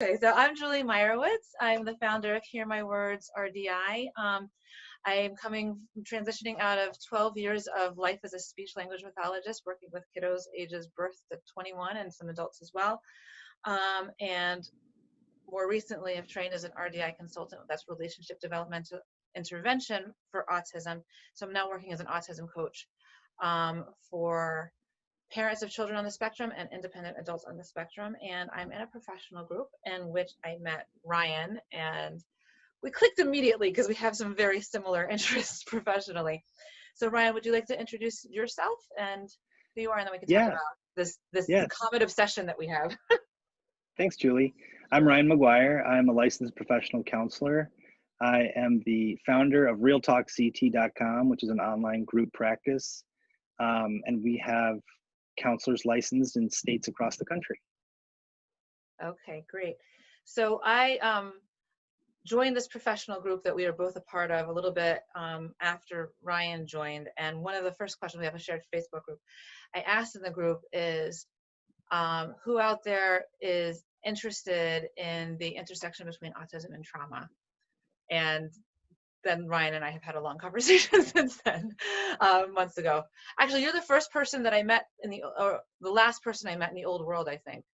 Okay, so I'm Julie Meyerowitz. I'm the founder of Hear My Words RDI. I am transitioning out of 12 years of life as a speech language pathologist, working with kiddos ages birth to 21 and some adults as well. And more recently, I've trained as an RDI consultant. That's relationship developmental intervention for autism. So I'm now working as an autism coach for parents of children on the spectrum and independent adults on the spectrum. And I'm in a professional group in which I met Ryan, and we clicked immediately because we have some very similar interests professionally. So Ryan, would you like to introduce yourself and who you are, and then we can talk Yeah, about this yes. common obsession that we have. Thanks, Julie. I'm Ryan McGuire. I'm a licensed professional counselor. I am the founder of RealTalkCT.com, which is an online group practice. And we have counselors licensed in states across the country. Okay, great. So I joined this professional group that we are both a part of a little bit after Ryan joined. And one of the first questions, we have a shared Facebook group, I asked in the group is, who out there is interested in the intersection between autism and trauma? And then Ryan and I have had a long conversation since then, months ago. Actually, you're the first person that I met or the last person I met in the old world, I think.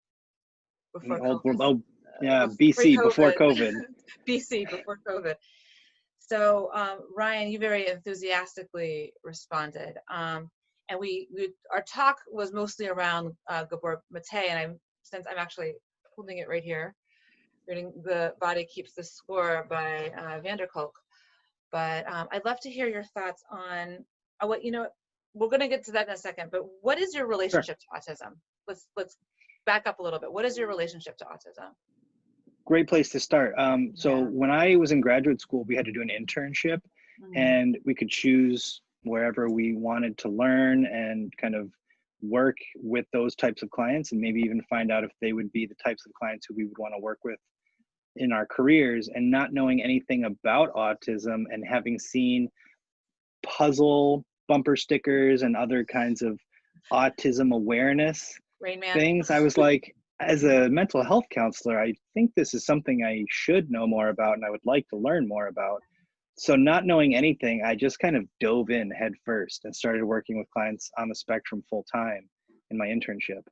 Before COVID. BC, before COVID. BC, before COVID. So Ryan, you very enthusiastically responded. And our talk was mostly around Gabor Mate, and since I'm actually holding it right here, reading The Body Keeps the Score by Vanderkolk. But I'd love to hear your thoughts on what, we're going to get to that in a second, but what is your relationship to autism? Let's back up a little bit. What is your relationship to autism? Great place to start. So when I was in graduate school, we had to do an internship, and we could choose wherever we wanted to learn and kind of work with those types of clients, and maybe even find out if they would be the types of clients who we would want to work with in our careers. And not knowing anything about autism and having seen puzzle bumper stickers and other kinds of autism awareness things, I was like, as a mental health counselor, I think this is something I should know more about and I would like to learn more about. So not knowing anything, I just kind of dove in head first and started working with clients on the spectrum full time in my internship.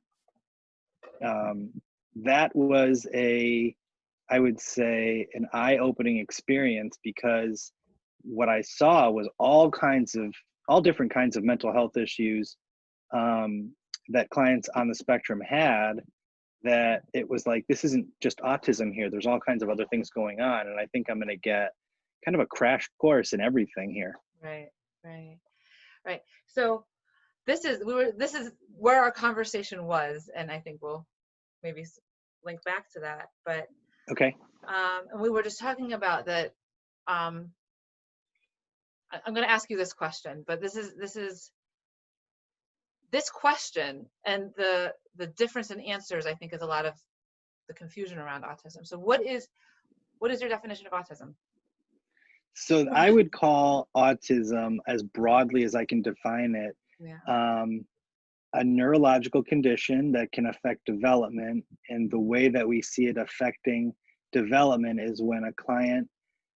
That was I would say, an eye-opening experience, because what I saw was all different kinds of mental health issues that clients on the spectrum had, that it was like, this isn't just autism here. There's all kinds of other things going on. And I think I'm going to get kind of a crash course in everything here. Right. So this is where our conversation was. And I think we'll maybe link back to that. But okay. And we were just talking about that. I'm going to ask you this question, but this question and the difference in answers, I think, is a lot of the confusion around autism. So what is your definition of autism? So I would call autism, as broadly as I can define it, a neurological condition that can affect development. And the way that we see it affecting development is when a client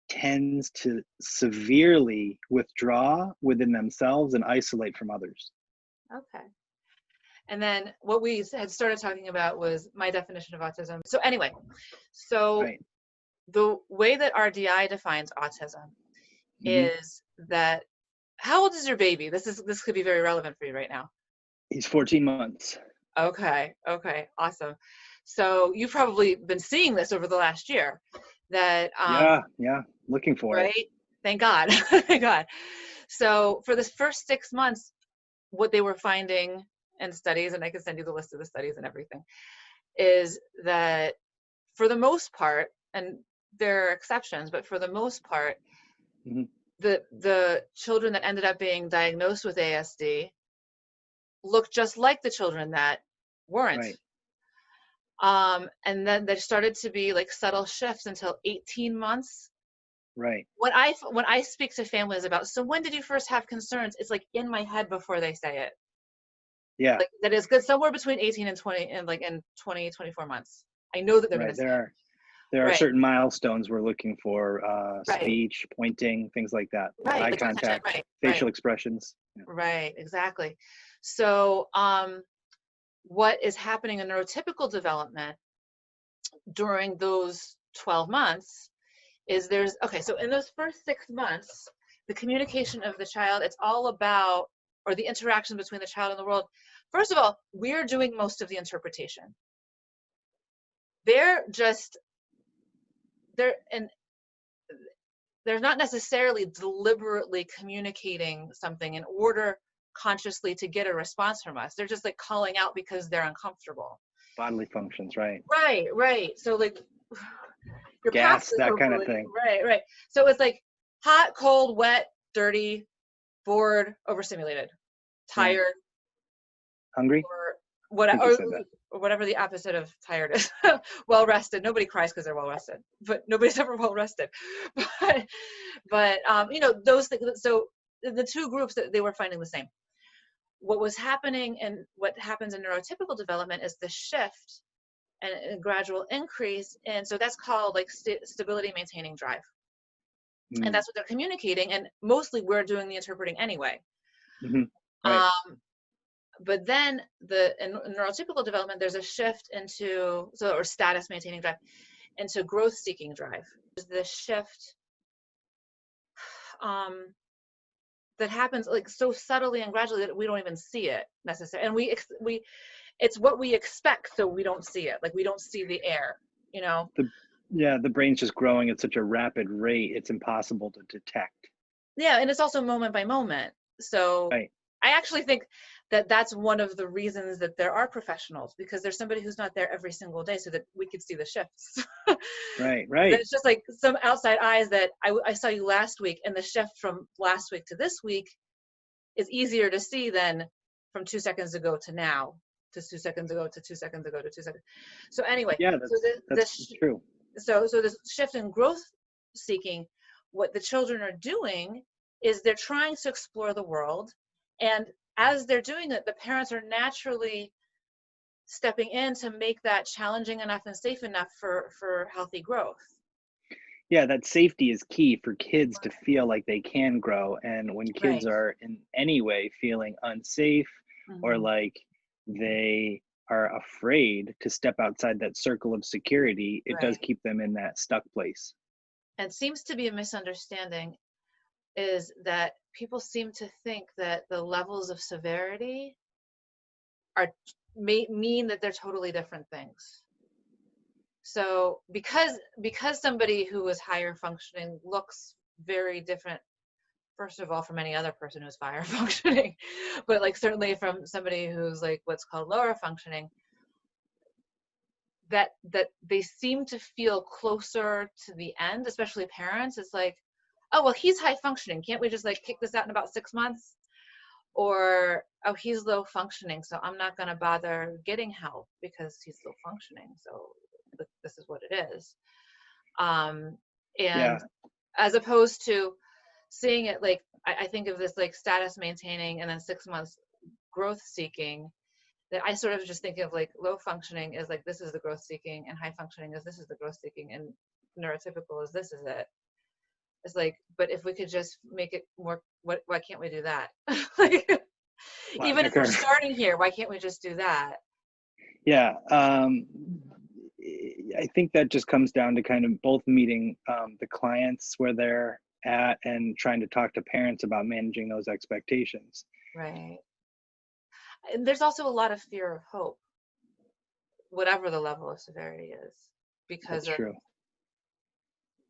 tends to severely withdraw within themselves and isolate from others. Okay. And then what we had started talking about was my definition of autism. So anyway, the way that RDI defines autism is that, how old is your baby? This could be very relevant for you right now. He's 14 months. Okay, awesome. So you've probably been seeing this over the last year. That yeah, looking for it. Right? Thank God. Thank God. So for this first 6 months, what they were finding in studies, and I can send you the list of the studies and everything, is that for the most part, and there are exceptions, but for the most part, the children that ended up being diagnosed with ASD looked just like the children that weren't. Right. And then there started to be like subtle shifts until 18 months. Right. When I speak to families about, so when did you first have concerns? It's like in my head before they say it. Like that is good, somewhere between 18 and 20 and like in 20, 24 months. I know that they're going to say it. there are Right. certain milestones we're looking for, Right. speech, pointing, things like that, Right. eye Like attention. contact, Right. facial Right. expressions. Yeah. Right. Exactly. So, what is happening in neurotypical development during those 12 months is okay, so in those first 6 months, the communication of the child, it's all about, or the interaction between the child and the world. First of all, we're doing most of the interpretation. They're just, and they're not necessarily deliberately communicating something in order consciously to get a response from us. They're just like calling out because they're uncomfortable. Bodily functions, right? Right, right. So like you're past Gas, it, that kind of hopefully. thing. Right, right. So it's like hot, cold, wet, dirty, bored, overstimulated, Yeah. tired, Hungry? or I think you whatever, said that. or whatever the opposite of tired is. Well rested. Nobody cries because they're well rested, but nobody's ever well rested. But you know, those things. So the two groups that they were finding the same. What was happening and what happens in neurotypical development is the shift and a gradual increase, and so that's called like stability maintaining drive. And Mm. that's what they're communicating, and mostly we're doing the interpreting anyway. Mm-hmm. Right. But then in neurotypical development, there's a shift into, or status maintaining drive, into growth seeking drive. There's this shift that happens like so subtly and gradually that we don't even see it necessarily, and we it's what we expect, so we don't see it. Like we don't see the air, you know. The brain's just growing at such a rapid rate, it's impossible to detect. Yeah, and it's also moment by moment. So Right. I actually think that that's one of the reasons that there are professionals, because there's somebody who's not there every single day so that we could see the shifts. Right. That Right. it's just like some outside eyes that I saw you last week, and the shift from last week to this week is easier to see than from 2 seconds ago to now, to 2 seconds ago to 2 seconds ago to 2 seconds. So anyway, Yeah, so that's true. so this shift in growth seeking, what the children are doing is they're trying to explore the world, and as they're doing it, the parents are naturally stepping in to make that challenging enough and safe enough for healthy growth. Yeah, that safety is key for kids to feel like they can grow. And when kids Right. are in any way feeling unsafe or Mm-hmm. like they are afraid to step outside that circle of security, it does Right. keep them in that stuck place. And seems to be a misunderstanding is that people seem to think that the levels of severity are mean that they're totally different things. So because somebody who is higher functioning looks very different, first of all, from any other person who's higher functioning, but like certainly from somebody who's like what's called lower functioning, that they seem to feel closer to the end, especially parents. It's like, oh well, he's high functioning, can't we just like kick this out in about 6 months? Or oh, he's low functioning, so I'm not going to bother getting help because he's low functioning, so this is what it is. And Yeah. as opposed to seeing it like, I think of this like status maintaining and then 6 months growth seeking, that I sort of just think of like low functioning is like this is the growth seeking, and high functioning is this is the growth seeking, and neurotypical is this is it. It's like, but if we could just make it more, why can't we do that? Like, Flat even if we're picker. starting here, why can't we just do that? Yeah. I think that just comes down to kind of both meeting the clients where they're at and trying to talk to parents about managing those expectations. Right. And there's also a lot of fear of hope, whatever the level of severity is, because That's of true.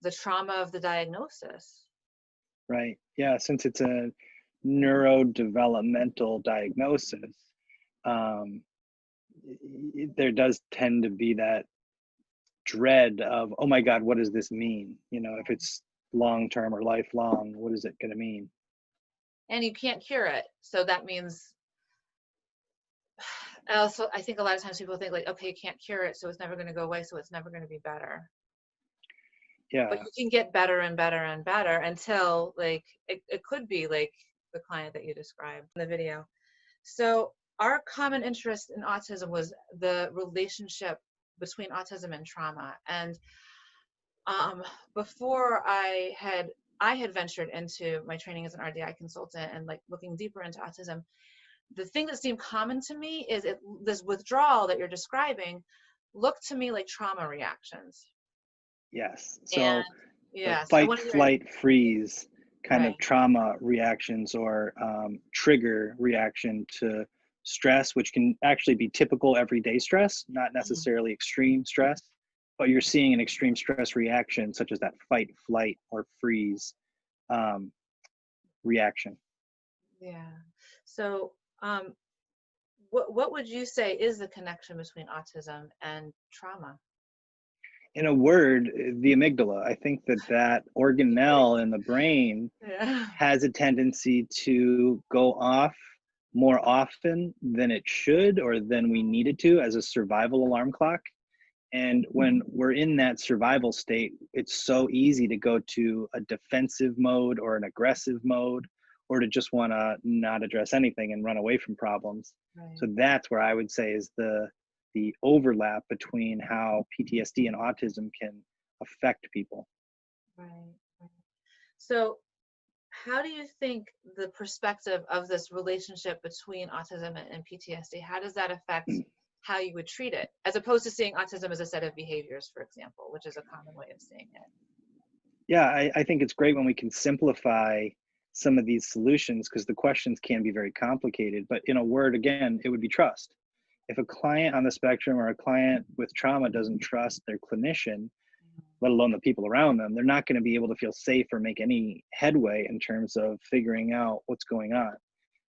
the trauma of the diagnosis. Right. Yeah. Since it's a neurodevelopmental diagnosis, um, there does tend to be that dread of, oh my God, what does this mean? You know, if it's long term or lifelong, what is it going to mean? And you can't cure it. So that means, also, I think a lot of times people think like, okay, you can't cure it, so it's never going to go away, so it's never going to be better. But Yeah. you can get better and better and better until like, it could be like the client that you described in the video. So our common interest in autism was the relationship between autism and trauma. And Um, before I had ventured into my training as an RDI consultant and like looking deeper into autism, the thing that seemed common to me is this withdrawal that you're describing looked to me like trauma reactions. Yes. And So the yeah, so I fight, want to hear, flight, freeze kind right. of trauma reactions or trigger reaction to stress, which can actually be typical everyday stress, not Mhm. necessarily extreme stress, but you're seeing an extreme stress reaction, such as that fight, flight, or freeze um, reaction. Yeah. So, what would you say is the connection between autism and trauma? In a word, the amygdala. I think that that organelle in the brain Yeah. has a tendency to go off more often than it should or than we needed to as a survival alarm clock. And when we're in that survival state, it's so easy to go to a defensive mode or an aggressive mode, or to just want to not address anything and run away from problems. So Right. that's where I would say is the overlap between how PTSD and autism can affect people. Right. Right. So, how do you think the perspective of this relationship between autism and PTSD, how does that affect how you would treat it, as opposed to seeing autism as a set of behaviors, for example, which is a common way of seeing it? Yeah, I think it's great when we can simplify some of these solutions because the questions can be very complicated. But in a word, again, it would be trust. If a client on the spectrum or a client with trauma doesn't trust their clinician, let alone the people around them, they're not going to be able to feel safe or make any headway in terms of figuring out what's going on.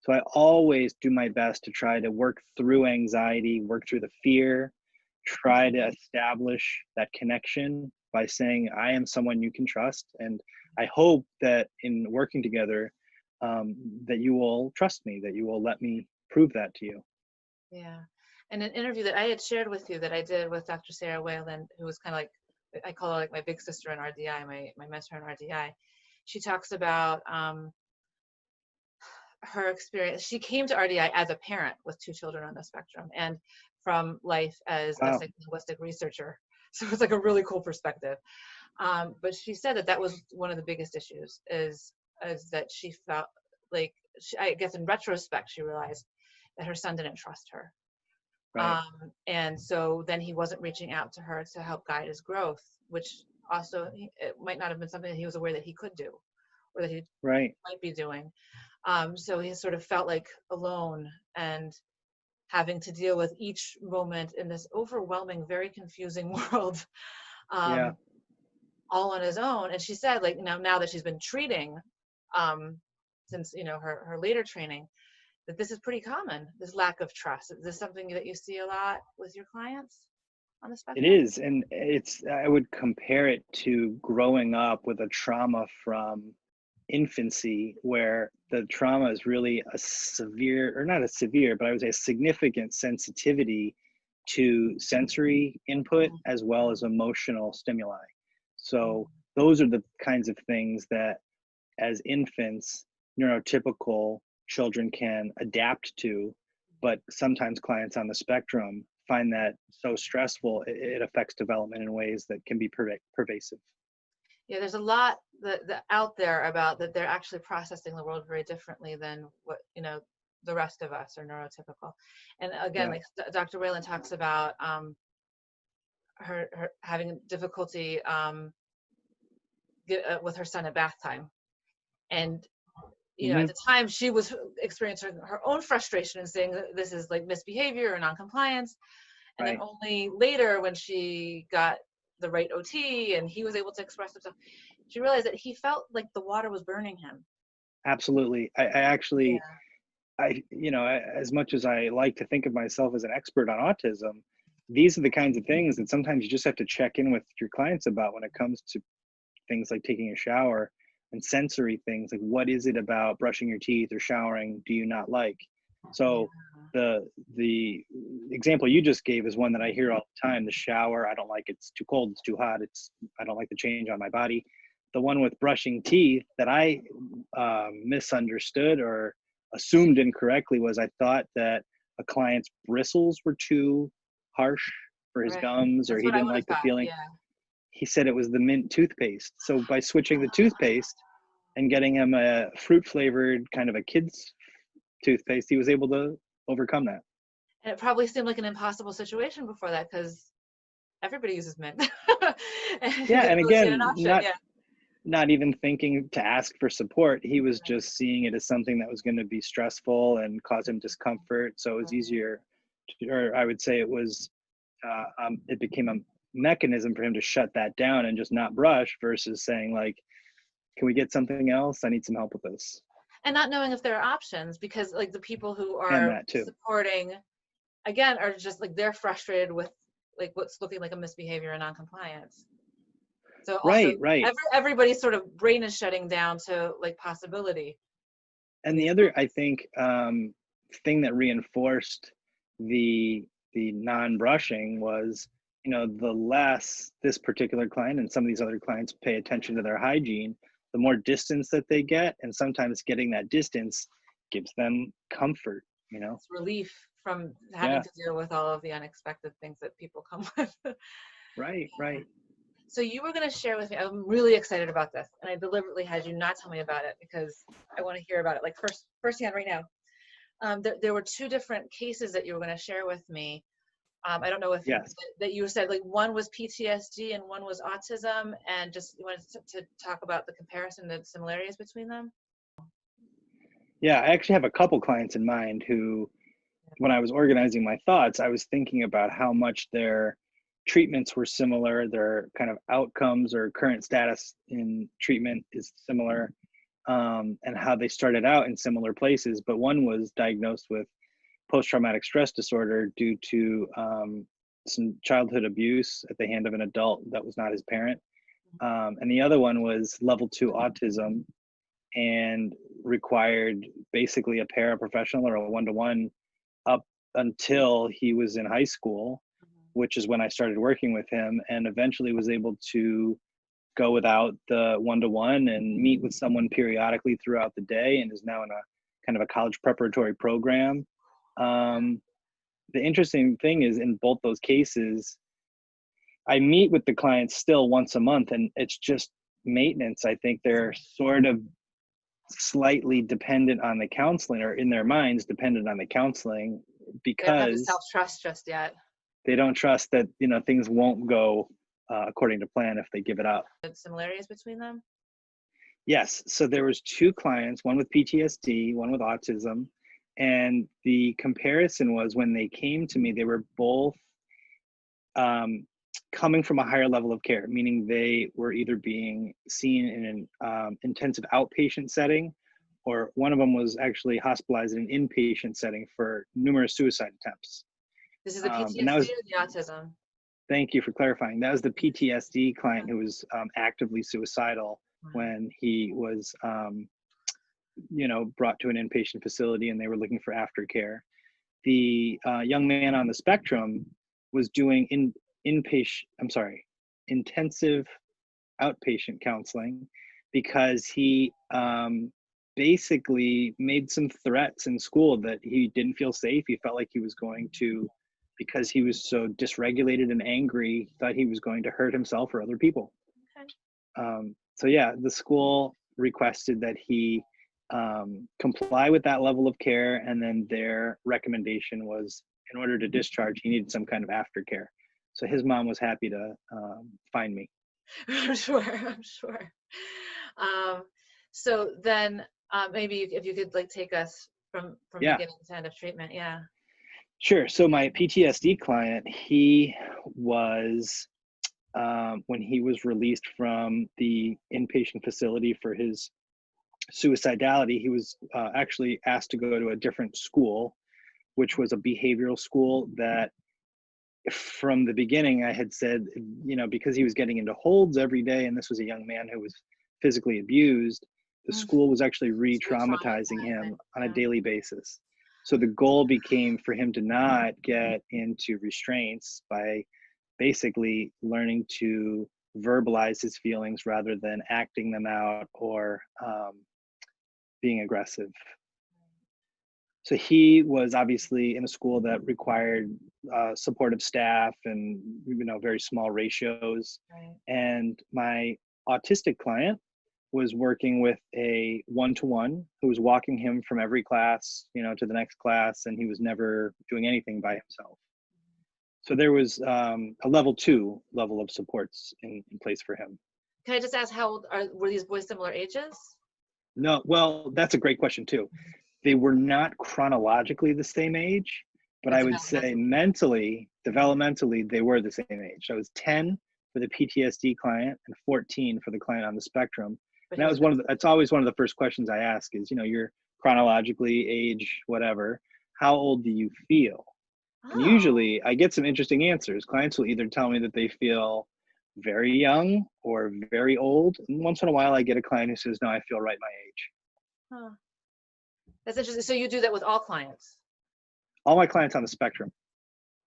So I always do my best to try to work through anxiety, work through the fear, try to establish that connection by saying, I am someone you can trust. And I hope that in working together, that you will trust me, that you will let me prove that to you. Yeah. And an interview that I had shared with you that I did with Dr. Sarah Whalen, who was kind of like, I call her like my big sister in RDI, my mentor in RDI. She talks about her experience. She came to RDI as a parent with two children on the spectrum and from life as a Wow. psycholinguistic researcher. So it's like a really cool perspective. But she said that that was one of the biggest issues is that she felt like, I guess in retrospect, she realized that her son didn't trust her. Right. And so then he wasn't reaching out to her to help guide his growth, which also it might not have been something that he was aware that he could do or that he Right. might be doing. So he sort of felt like alone and having to deal with each moment in this overwhelming, very confusing world, Yeah. um, all on his own. And she said, like, now that she's been treating, um, since her later training, that this is pretty common. This lack of trust. Is this something that you see a lot with your clients on the It spectrum? is. And I would compare it to growing up with a trauma from infancy where the trauma is really a severe, or not a severe, but I would say a significant sensitivity to sensory input as well as emotional stimuli. So those are the kinds of things that as infants, neurotypical children can adapt to, but sometimes clients on the spectrum find that so stressful, it affects development in ways that can be pervasive. Yeah, there's a lot that out there about that they're actually processing the world very differently than what the rest of us are neurotypical. And again, Yeah. like Dr. Whalen talks about her having difficulty with her son at bath time, and at Hmm. the time she was experiencing her own frustration and saying that this is like misbehavior or non-compliance, and then Right. only later when she got the right OT and he was able to express himself, she realized that he felt like the water was burning him. Absolutely. I actually, Yeah. as much as I like to think of myself as an expert on autism, these are the kinds of things that sometimes you just have to check in with your clients about when it comes to things like taking a shower and sensory things. Like, what is it about brushing your teeth or showering do you not like? Yeah. So the example you just gave is one that I hear all the time. The shower, I don't like, it's too cold, it's too hot, I don't like the change on my body. The one with brushing teeth that I misunderstood or assumed incorrectly was I thought that a client's bristles were too harsh for his Right. gums, or That's he what I didn't would have like the thought. feeling. Yeah. he said it was the mint toothpaste. So by switching the toothpaste and getting him a fruit flavored kind of a kid's toothpaste, he was able to overcome that. And it probably seemed like an impossible situation before that because everybody uses mint. And he Yeah, didn't and really see it an again, option. Yeah. not even thinking to ask for support. He was just seeing it as something that was going to be stressful and cause him discomfort. So it was easier, or I would say it was, it became a mechanism for him to shut that down and just not brush versus saying like, can we get something else? I need some help with this. And not knowing if there are options because like the people who And are that too. supporting, again, are just like they're frustrated with like what's looking like a misbehavior and noncompliance. So also Right. everybody's sort of brain is shutting down to like possibility. And the other, I think, thing that reinforced the non-brushing was, you know, the less this particular client and some of these other clients pay attention to their hygiene, the more distance that they get, and sometimes getting that distance gives them comfort, you know. It's relief from having Yeah. to deal with all of the unexpected things that people come with. Right. So you were going to share with me, I'm really excited about this, and I deliberately had you not tell me about it because I want to hear about it like firsthand right now. There were two different cases that you were going to share with me. I don't know if Yes. that you said like one was PTSD and one was autism, and just you wanted to talk about the comparison, the similarities between them. Yeah, I actually have a couple clients in mind who, when I was organizing my thoughts, I was thinking about how much their treatments were similar, their kind of outcomes or current status in treatment is similar, and how they started out in similar places. But one was diagnosed with post-traumatic stress disorder due to some childhood abuse at the hand of an adult that was not his parent. And the other one was level 2 autism and required basically a paraprofessional or a one-to-one up until he was in high school, which is when I started working with him, and eventually was able to go without the one-to-one and meet with someone periodically throughout the day, and is now in a kind of a college preparatory program. The interesting thing is in both those cases, I meet with the clients still once a month, and it's just maintenance. I think they're sort of slightly dependent on the counseling, or in their minds dependent on the counseling, They don't have the because self-trust just yet. they don't trust that, you know, things won't go according to plan if they give it up. Similarities between them? Yes. So there was two clients, one with PTSD, one with autism. And the comparison was when they came to me, they were both coming from a higher level of care, meaning they were either being seen in an intensive outpatient setting, or one of them was actually hospitalized in an inpatient setting for numerous suicide attempts. This is the And that PTSD was, or the autism? thank you for clarifying. That was the PTSD client who was actively suicidal when he was, you know, brought to an inpatient facility and they were looking for aftercare. The young man on the spectrum was doing intensive outpatient counseling because he basically made some threats in school that he didn't feel safe. He felt like he was going to, because he was so dysregulated and angry, thought he was going to hurt himself or other people. Okay. So yeah, the school requested that he comply with that level of care, and then their recommendation was, in order to discharge, he needed some kind of aftercare. So his mom was happy to find me. I'm sure. So then maybe if you could like take us from Yeah, beginning to end of treatment. Yeah. sure. So my PTSD client, he was, when he was released from the inpatient facility for his suicidality, he was actually asked to go to a different school, which was a behavioral school that from the beginning I had said, you know, because he was getting into holds every day, and this was a young man who was physically abused, the school was actually re-traumatizing him on a daily basis. So the goal became for him to not get into restraints by basically learning to verbalize his feelings rather than acting them out or being aggressive. So he was obviously in a school that required supportive staff and very small ratios. Right. And my autistic client was working with a one-to-one who was walking him from every class, to the next class, and he was never doing anything by himself. So there was a level 2 level of supports in place for him. Can I just ask, how old were these boys? Similar ages? No, well, that's a great question too. They were not chronologically the same age, but I would say mentally, developmentally, they were the same age. So it was 10 for the PTSD client and 14 for the client on the spectrum. And that was that's always one of the first questions I ask is, you're chronologically, age, whatever, how old do you feel? And usually I get some interesting answers. Clients will either tell me that they feel very young or very old. And once in a while I get a client who says, no, I feel right my age. Huh. That's interesting. So you do that with all clients? All my clients on the spectrum.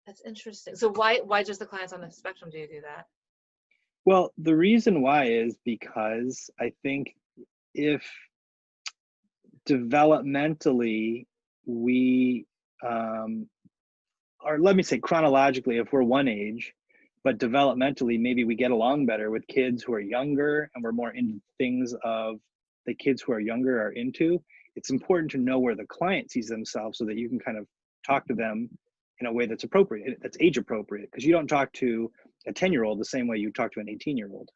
That's interesting. So why just the clients on the spectrum do you do that? Well, the reason why is because I think if developmentally we, or let me say chronologically, if we're one age, but developmentally maybe we get along better with kids who are younger and we're more into things of the kids who are younger are into, it's important to know where the client sees themselves so that you can kind of talk to them in a way that's appropriate, that's age appropriate, because you don't talk to a 10-year-old the same way you talk to an 18-year-old.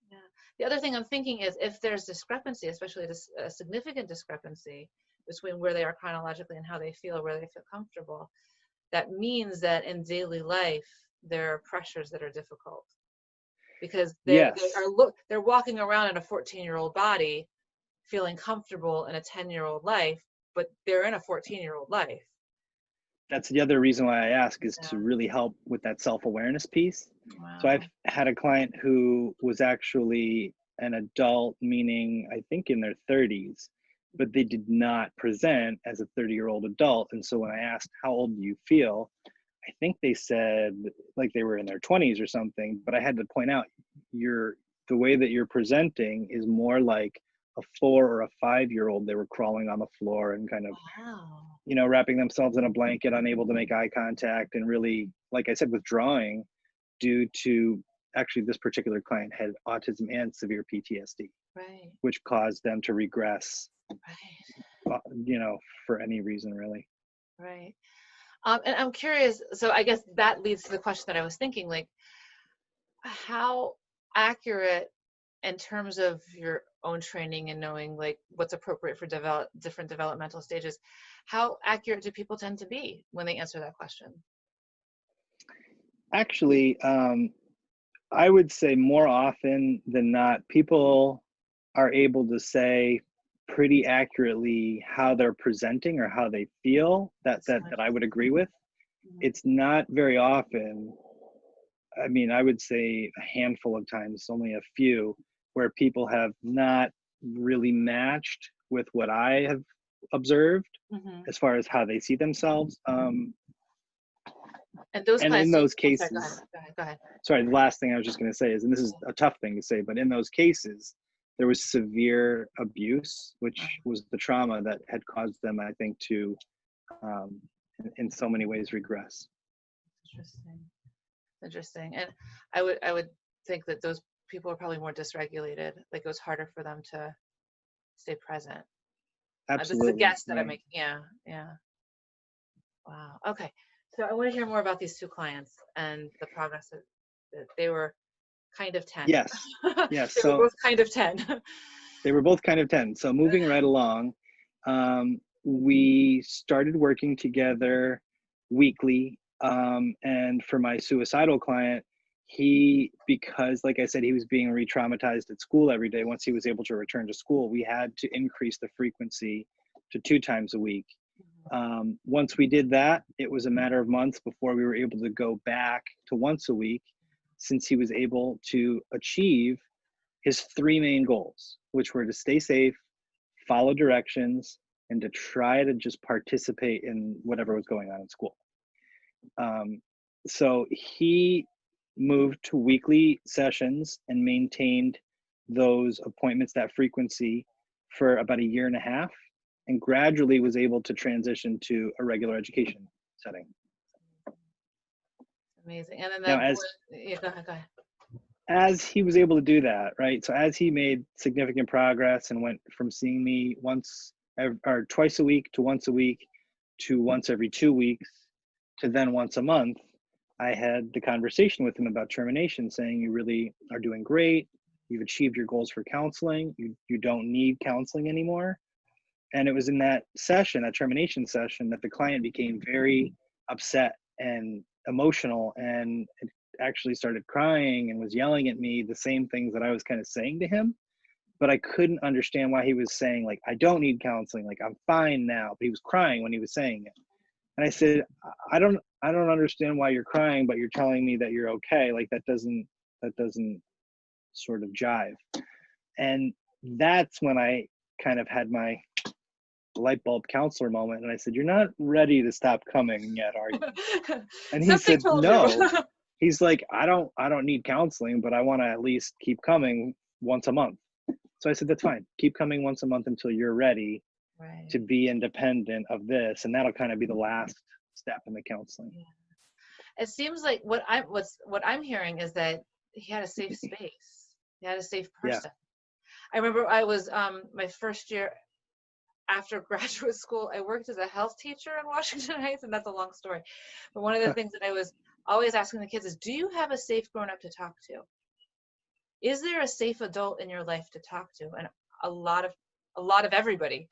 Yeah. The other thing I'm thinking is if there's discrepancy, especially a significant discrepancy between where they are chronologically and how they feel, where they feel comfortable, that means that in daily life there are pressures that are difficult because they're walking around in a 14-year-old body feeling comfortable in a 10-year-old life, but they're in a 14-year-old life. That's the other reason why I ask is to really help with that self-awareness piece. Wow. So I've had a client who was actually an adult, meaning I think in their 30s, but they did not present as a 30-year-old adult. And so when I asked, how old do you feel? I think they said like they were in their 20s or something, but I had to point out the way that you're presenting is more like a 4 or a 5-year-old. They were crawling on the floor and kind of, wrapping themselves in a blanket, unable to make eye contact, and really, like I said, withdrawing due to actually this particular client had autism and severe PTSD, right, which caused them to regress, right, for any reason really. Right. And I'm curious, so I guess that leads to the question that I was thinking, like, how accurate in terms of your own training and knowing like what's appropriate for different developmental stages, how accurate do people tend to be when they answer that question? Actually, I would say more often than not, people are able to say pretty accurately how they're presenting or how they feel. That I would agree with. It's not very often. I mean, I would say a handful of times, only a few, where people have not really matched with what I have observed as far as how they see themselves. And those and clients, in those sorry, cases, go ahead. Sorry, the last thing I was just going to say is, and this is a tough thing to say, but in those cases, there was severe abuse, which was the trauma that had caused them, I think, to, in so many ways, regress. Interesting. And I would think that those people are probably more dysregulated. Like it was harder for them to stay present. Absolutely. This is a guess that I'm making. Yeah. Wow. Okay. So I want to hear more about these two clients and the progress that they were kind of 10. Yes. They were both kind of 10. They were both kind of 10. So moving right along, we started working together weekly. And for my suicidal client, because like I said, he was being re-traumatized at school every day. Once he was able to return to school, we had to increase the frequency to 2 times a week. Once we did that, it was a matter of months before we were able to go back to once a week, since he was able to achieve his 3 main goals, which were to stay safe, follow directions, and to try to just participate in whatever was going on in school. So he moved to weekly sessions and maintained those appointments, that frequency, for about 1.5 years. and gradually was able to transition to a regular education setting. Amazing. And then Now, yeah, go ahead, go ahead. as he was able to do that, right? So as he made significant progress and went from seeing me twice a week to once a week to once every 2 weeks to then once a month, I had the conversation with him about termination, saying, you really are doing great. You've achieved your goals for counseling. You don't need counseling anymore. And it was in that session, that termination session, that the client became very upset and emotional and actually started crying and was yelling at me the same things that I was kind of saying to him. But I couldn't understand why he was saying, like, I don't need counseling, like, I'm fine now. But he was crying when he was saying it. And I said, I don't understand why you're crying, but you're telling me that you're okay. Like, that doesn't sort of jive. And that's when I kind of had my light bulb counselor moment. And I said, you're not ready to stop coming yet, are you? And he Something said, told no. you. He's like, I don't need counseling, but I want to at least keep coming once a month. So I said, that's fine. Keep coming once a month until you're ready Right. to be independent of this. And that'll kind of be the last step in the counseling. Yeah. It seems like what I'm hearing is that he had a safe space. He had a safe person. Yeah. I remember I was my first year after graduate school, I worked as a health teacher in Washington Heights, and that's a long story. But one of the things that I was always asking the kids is, do you have a safe grown-up to talk to? Is there a safe adult in your life to talk to? And a lot of everybody,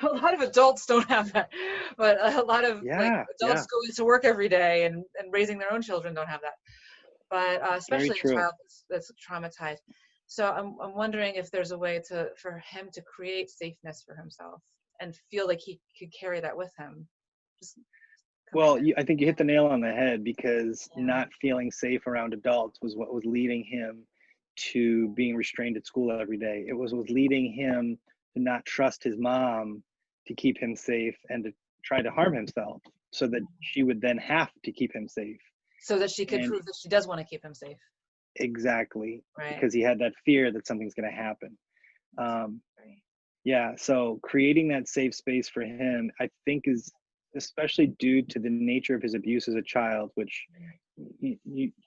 a lot of adults don't have that, but a lot of like adults going to work every day and raising their own children don't have that. But especially a child that's traumatized. So I'm wondering if there's a way for him to create safeness for himself and feel like he could carry that with him. Well, I think you hit the nail on the head, because not feeling safe around adults was what was leading him to being restrained at school every day. It was leading him to not trust his mom to keep him safe and to try to harm himself so that she would then have to keep him safe. So that she could prove that she does want to keep him safe. Exactly. Right. Because he had that fear that something's going to happen. Yeah. So creating that safe space for him, I think, is especially due to the nature of his abuse as a child, which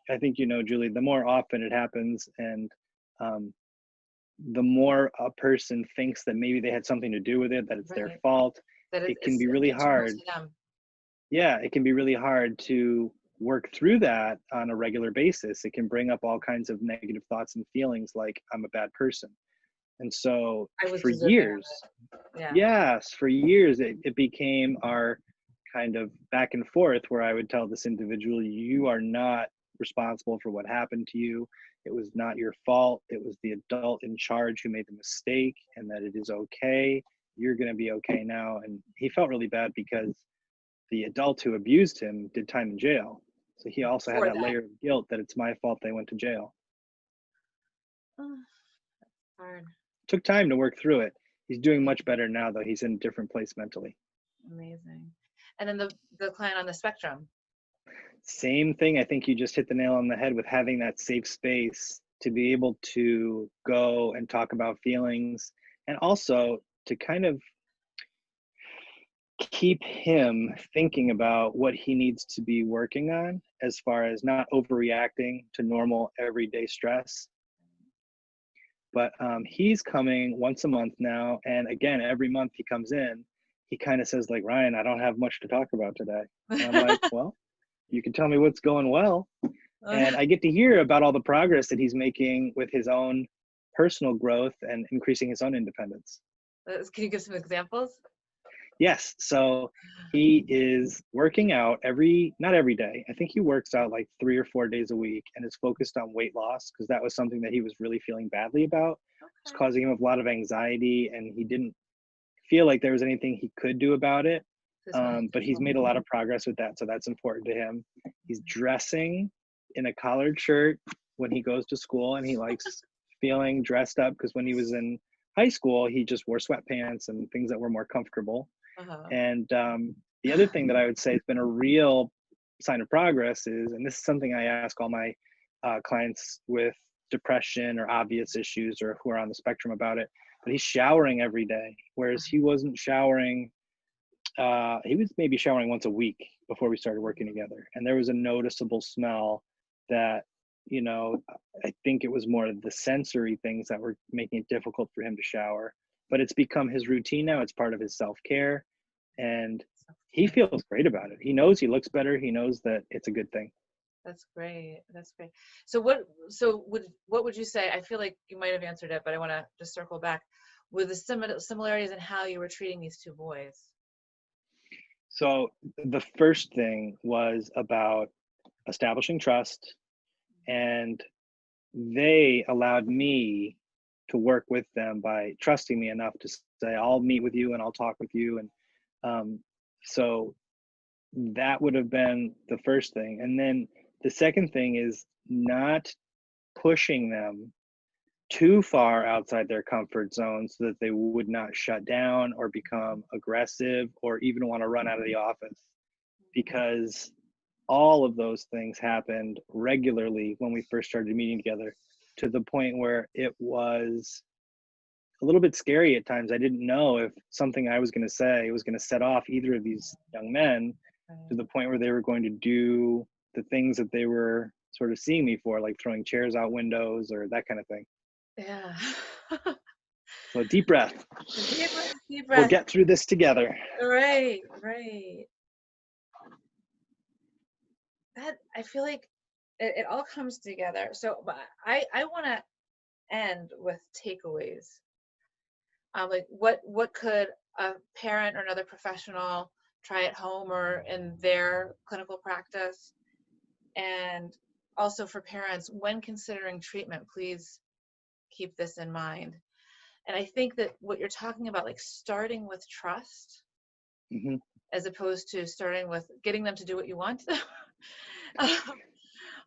I think, Julie, the more often it happens and the more a person thinks that maybe they had something to do with it, that it's their fault, it can be really hard. Yeah, it can be really hard to work through that on a regular basis. It can bring up all kinds of negative thoughts and feelings like, I'm a bad person. And so for years, it became our kind of back and forth where I would tell this individual, you are not responsible for what happened to you. It was not your fault. It was the adult in charge who made the mistake, and that it is okay. You're going to be okay now. And he felt really bad because the adult who abused him did time in jail. So he also had that layer of guilt that it's my fault they went to jail. Oh, that's hard. Took time to work through it. He's doing much better now, though. He's in a different place mentally. Amazing. And then the client on the spectrum. Same thing. I think you just hit the nail on the head with having that safe space to be able to go and talk about feelings, and also to kind of keep him thinking about what he needs to be working on as far as not overreacting to normal everyday stress. But he's coming once a month now. And again, every month he comes in, he kind of says, like, Ryan, I don't have much to talk about today. And I'm like, well, you can tell me what's going well. And I get to hear about all the progress that he's making with his own personal growth and increasing his own independence. Can you give some examples? Yes. So he is working out not every day. I think he works out like 3 or 4 days a week and is focused on weight loss, because that was something that he was really feeling badly about. It's causing him a lot of anxiety, and he didn't feel like there was anything he could do about it. But he's made a lot of progress with that. So that's important to him. He's dressing in a collared shirt when he goes to school, and he likes feeling dressed up, because when he was in high school, he just wore sweatpants and things that were more comfortable. And the other thing that I would say has been a real sign of progress is, and this is something I ask all my clients with depression or obvious issues or who are on the spectrum about it, but he's showering every day, whereas he wasn't showering. He was maybe showering once a week before we started working together, and there was a noticeable smell that, you know, I think it was more of the sensory things that were making it difficult for him to shower. But it's become his routine now. It's part of his self-care, and he feels great about it. He knows he looks better. He knows that it's a good thing. That's great. That's great. So what would you say? I feel like you might have answered it, but I want to just circle back with the similarities in how you were treating these two boys. So the first thing was about establishing trust, and they allowed me to work with them by trusting me enough to say, I'll meet with you and I'll talk with you. And so that would have been the first thing. And then the second thing is not pushing them too far outside their comfort zone so that they would not shut down or become aggressive or even want to run out of the office, because all of those things happened regularly when we first started meeting together, to the point where it was a little bit scary at times. I didn't know if something I was going to say was going to set off either of these young men, to the point where they were going to do the things that they were sort of seeing me for, like throwing chairs out windows or that kind of thing. Yeah. So deep breath. Deep breath, deep We'll breath. get through this together. Right, right. That, I feel like it all comes together. So but I want to end with takeaways. Like what could a parent or another professional try at home or in their clinical practice? And also for parents, when considering treatment, please keep this in mind. And I think that what you're talking about, like starting with trust, Mm-hmm. as opposed to starting with getting them to do what you want.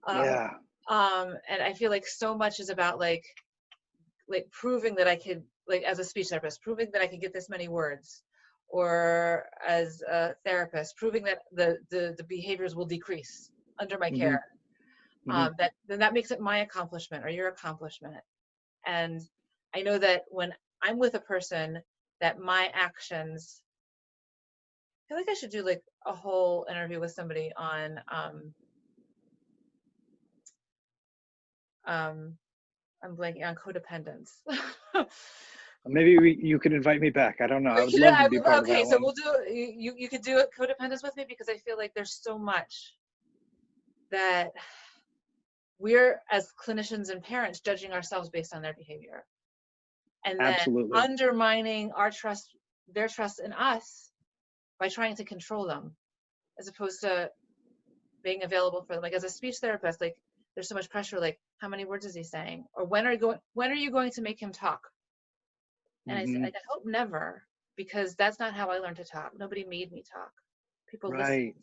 Yeah. And I feel like so much is about like proving that I could, like as a speech therapist, proving that I could get this many words, or as a therapist, proving that the behaviors will decrease under my Mm-hmm. care. Mm-hmm. That makes it my accomplishment or your accomplishment. And I know that when I'm with a person, that my actions, I feel like I should do like a whole interview with somebody on I'm blanking on codependence. Maybe you could invite me back. I don't know. I would love to be part of Okay, that so one. we'll do you could do codependence with me, because I feel like there's so much that we're as clinicians and parents judging ourselves based on their behavior, and then Absolutely. undermining our trust, their trust in us, by trying to control them, as opposed to being available for them. Like as a speech therapist, like there's so much pressure, like how many words is he saying, or when are you going to make him talk? And I said, Mm-hmm. I hope never, because that's not how I learned to talk. Nobody made me talk. People listened Right.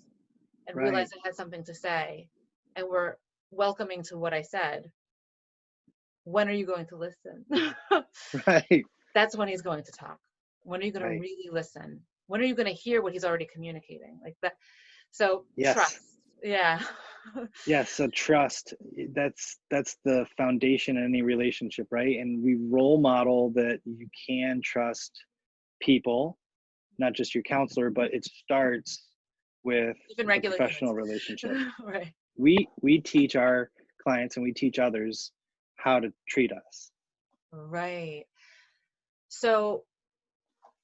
and Right. realized I had something to say and were welcoming to what I said. When are you going to listen? Right. That's when he's going to talk. When are you going to Right. really listen? When are you going to hear what he's already communicating? Like that. So Yes. trust. Yeah. Yes. So trust, that's the foundation in any relationship, right? And we role model that you can trust people, not just your counselor, but it starts with Even the regular professional humans. relationship. Right. We teach our clients and we teach others how to treat us. Right. So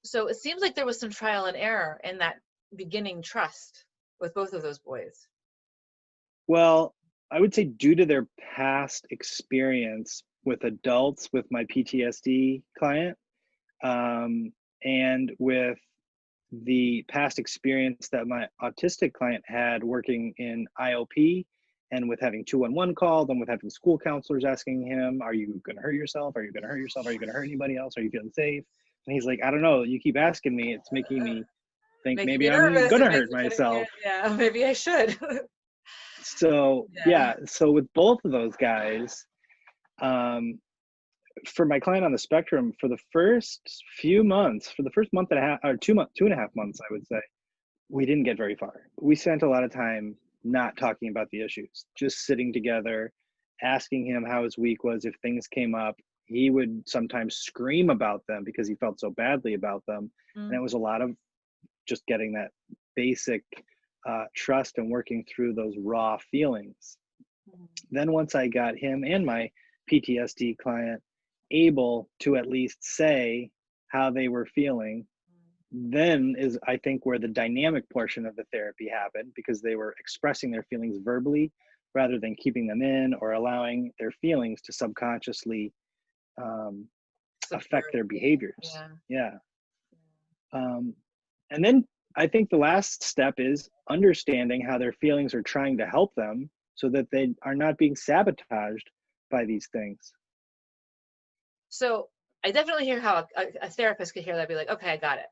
it seems like there was some trial and error in that beginning trust with both of those boys. Well, I would say due to their past experience with adults, with my PTSD client, and with the past experience that my autistic client had working in IOP, and with having 211 called, and with having school counselors asking him, are you going to hurt yourself? Are you going to hurt yourself? Are you going to hurt anybody else? Are you feeling safe? And he's like, I don't know. You keep asking me. It's making me think Making maybe me I'm nervous. going It to makes hurt me want to, myself. yeah, maybe I should. So Yeah. yeah, so with both of those guys, for my client on the spectrum, for the first few months, for the first month and a half, or 2.5 months, I would say, we didn't get very far. We spent a lot of time not talking about the issues, just sitting together, asking him how his week was. If things came up, he would sometimes scream about them because he felt so badly about them. And it was a lot of just getting that basic trust and working through those raw feelings. Then once I got him and my PTSD client able to at least say how they were feeling, then is, I think, where the dynamic portion of the therapy happened, because they were expressing their feelings verbally rather than keeping them in or allowing their feelings to subconsciously affect their behaviors. Yeah. And then I think the last step is understanding how their feelings are trying to help them so that they are not being sabotaged by these things. So I definitely hear how a therapist could hear that, be like, okay, I got it.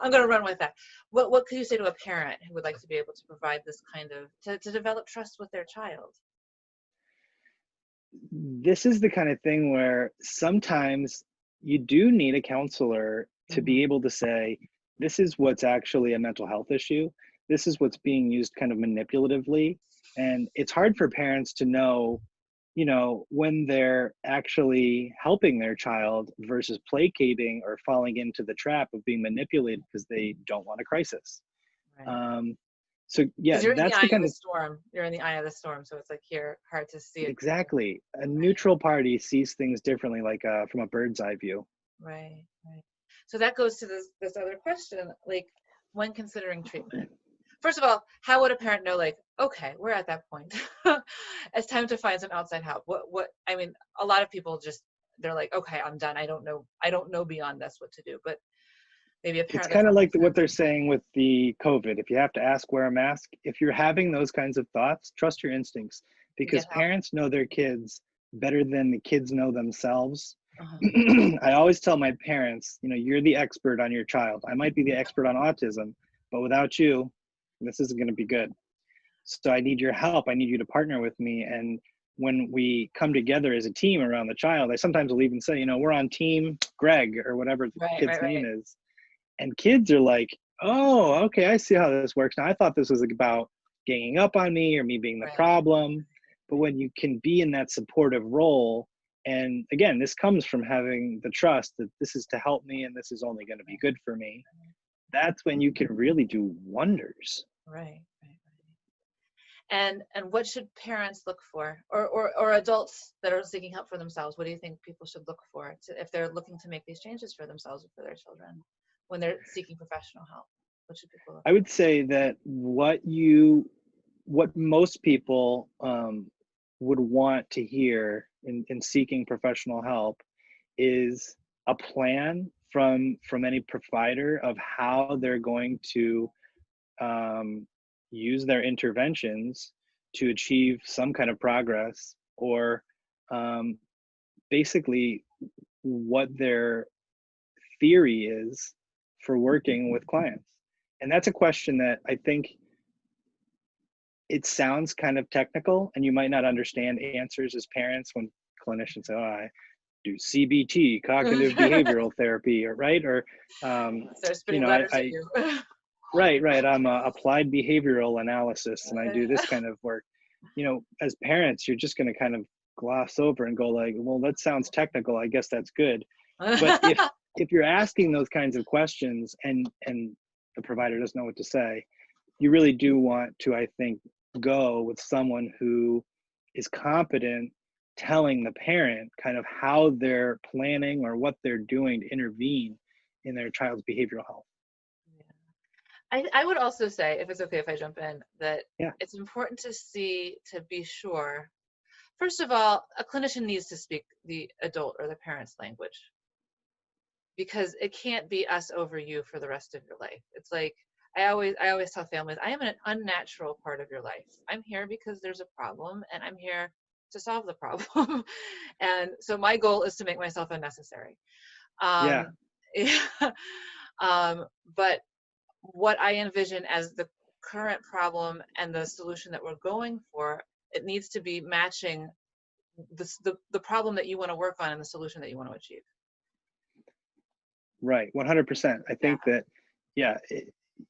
I'm going to run with that. What could you say to a parent who would like to be able to provide this kind of, to develop trust with their child? This is the kind of thing where sometimes you do need a counselor to be able to say, this is what's actually a mental health issue. This is what's being used kind of manipulatively. And it's hard for parents to know, you know, when they're actually helping their child versus placating or falling into the trap of being manipulated because they don't want a crisis. Right. So yeah, Because you're in the that's eye the of kind the of, storm. You're in the eye of the storm, so it's like here, hard to see it. exactly. A neutral party sees things differently, like from a bird's eye view. Right. So that goes to this other question, like when considering treatment. First of all, how would a parent know, like, okay, we're at that point. It's time to find some outside help. What I mean, a lot of people just, they're like, okay, I'm done. I don't know beyond this what to do. But maybe a It's parent that's kind of not like what listening. they're saying with the COVID. If you have to ask, wear a mask. If you're having those kinds of thoughts, trust your instincts, because Get help. parents know their kids better than the kids know themselves. Uh-huh. I always tell my parents, you know, you're the expert on your child. I might be the expert on autism, but without you, this isn't going to be good. So I need your help. I need you to partner with me. And when we come together as a team around the child, I sometimes will even say, you know, we're on team Greg or whatever the kid's name is. And kids are like, oh, okay, I see how this works. Now, I thought this was about ganging up on me or me being the problem. But when you can be in that supportive role, and again, this comes from having the trust that this is to help me and this is only going to be good for me, that's when you can really do wonders. Right. And what should parents look for, or adults that are seeking help for themselves? What do you think people should look for if they're looking to make these changes for themselves or for their children when they're seeking professional help? What should people look I would say that what most people would want to hear in seeking professional help is a plan from any provider of how they're going to use their interventions to achieve some kind of progress, or basically what their theory is for working with clients. And that's a question that I think, it sounds kind of technical and you might not understand answers as parents when clinicians say, oh, I do CBT, cognitive behavioral therapy, or right, or Start you spitting know, letters at I you. right, I'm a applied behavioral analysis and I do this kind of work. You know, as parents, you're just going to kind of gloss over and go like, well, that sounds technical, I guess that's good. But if you're asking those kinds of questions and the provider doesn't know what to say, you really do want to, I think, go with someone who is competent telling the parent kind of how they're planning or what they're doing to intervene in their child's behavioral health. I would also say, if it's okay if I jump in, that Yeah. it's important to be sure. First of all, a clinician needs to speak the adult or the parent's language, because it can't be us over you for the rest of your life. It's like, I always tell families, I am an unnatural part of your life. I'm here because there's a problem and I'm here to solve the problem. And so my goal is to make myself unnecessary. Yeah. But what I envision as the current problem and the solution that we're going for, it needs to be matching the problem that you want to work on and the solution that you want to achieve. Right. 100%. I think that, yeah,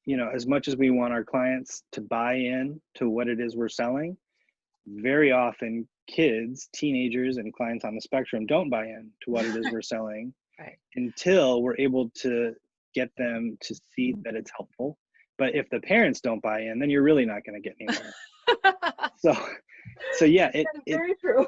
you know, as much as we want our clients to buy in to what it is we're selling, very often kids, teenagers, and clients on the spectrum don't buy in to what it is we're selling Right. until we're able to get them to see that it's helpful. But if the parents don't buy in, then you're really not going to get anywhere. So, so yeah, That is very true.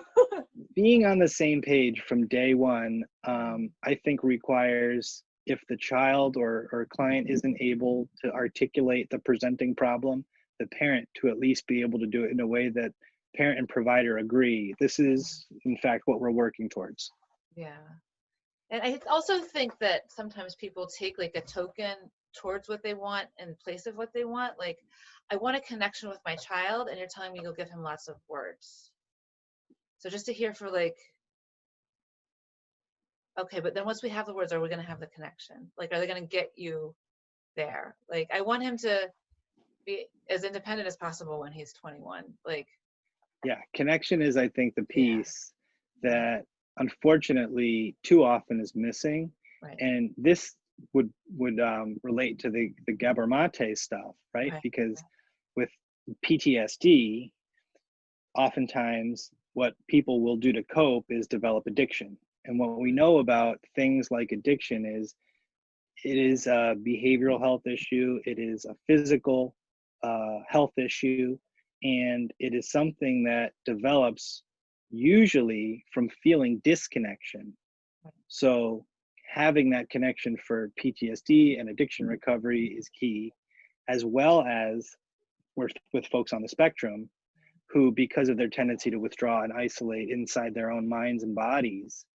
being on the same page from day one, I think requires, if the child or client isn't able to articulate the presenting problem, the parent to at least be able to do it in a way that parent and provider agree. This is, in fact, what we're working towards. Yeah. And I also think that sometimes people take like a token towards what they want in place of what they want. Like, I want a connection with my child, and you're telling me you'll give him lots of words. So just to hear for like, okay, but then once we have the words, are we going to have the connection? Like, are they going to get you there? Like, I want him to be as independent as possible when he's 21. Like, Yeah, connection is, I think, the yeah, piece that unfortunately too often is missing. right, And this would relate to the Gabor Mate stuff, right? right, Because with PTSD, oftentimes what people will do to cope is develop addiction. And what we know about things like addiction is it is a behavioral health issue, it is a physical health issue, and it is something that develops usually from feeling disconnection. So having that connection for PTSD and addiction recovery is key, as well as with folks on the spectrum who, because of their tendency to withdraw and isolate inside their own minds and bodies,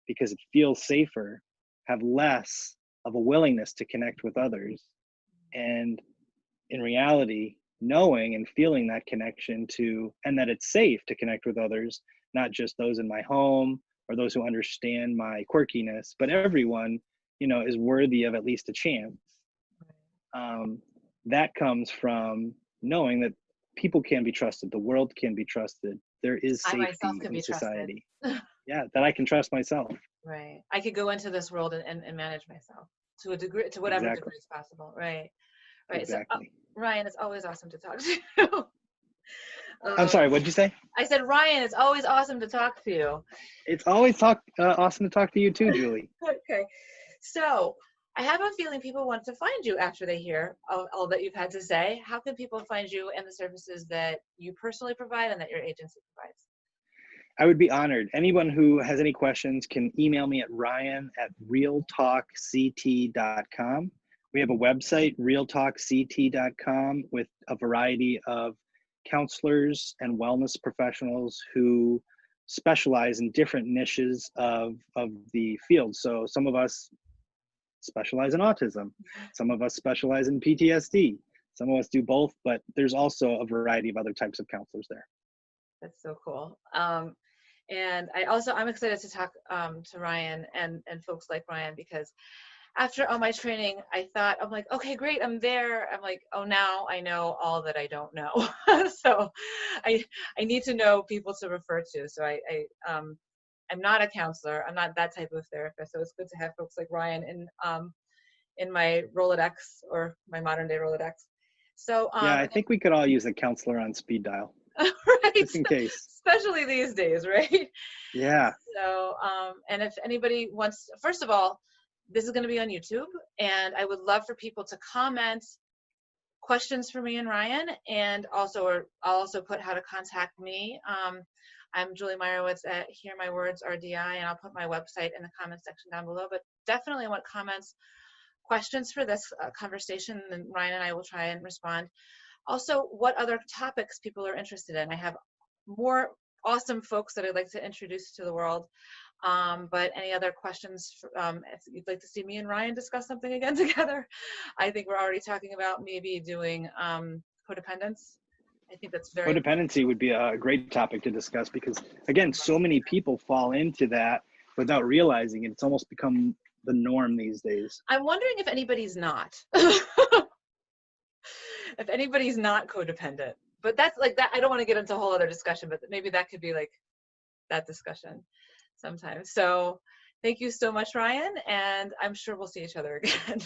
because it feels safer, have less of a willingness to connect with others. And in reality, knowing and feeling that connection to, and that it's safe to connect with others, not just those in my home or those who understand my quirkiness, but everyone, is worthy of at least a chance. That comes from knowing that people can be trusted, the world can be trusted, there is I myself safety can in be trusted. society. Yeah, that I can trust myself. Right. I could go into this world and manage myself to a degree, to whatever Exactly. degree is possible. Right. Right. So, Exactly. Ryan, it's always awesome to talk to you. I'm sorry, what'd you say? I said, Ryan, it's always awesome to talk to you. It's always awesome to talk to you too, Julie. Okay. So I have a feeling people want to find you after they hear all that you've had to say. How can people find you and the services that you personally provide and that your agency provides? I would be honored. Anyone who has any questions can email me at ryan@realtalkct.com. We have a website, realtalkct.com, with a variety of counselors and wellness professionals who specialize in different niches of the field. So some of us specialize in autism, some of us specialize in PTSD, some of us do both, but there's also a variety of other types of counselors there. That's so cool. And I'm excited to talk to Ryan and folks like Ryan, because after all my training, I'm like, okay, great, I'm there. I'm like, oh, now I know all that I don't know. So I need to know people to refer to. So I'm not a counselor. I'm not that type of therapist. So it's good to have folks like Ryan in my Rolodex, or my modern day Rolodex. So Yeah, I think we could all use a counselor on speed dial. right, Just in case. especially these days, right? Yeah. So, and if anybody wants, first of all, this is going to be on YouTube, and I would love for people to comment questions for me and Ryan, and I'll also put how to contact me. I'm Julie Meyerowitz at Hear My Words RDI, and I'll put my website in the comment section down below. But definitely want comments, questions for this conversation, and Ryan and I will try and respond. Also, what other topics people are interested in. I have more awesome folks that I'd like to introduce to the world. But any other questions, if you'd like to see me and Ryan discuss something again together. I think we're already talking about maybe doing codependence. I think that's very important. Codependency would be a great topic to discuss, because, again, so many people fall into that without realizing it. It's almost become the norm these days. I'm wondering if anybody's not. If anybody's not codependent. But that's like that. I don't want to get into a whole other discussion, but maybe that could be like that discussion sometimes. So thank you so much, Ryan, and I'm sure we'll see each other again.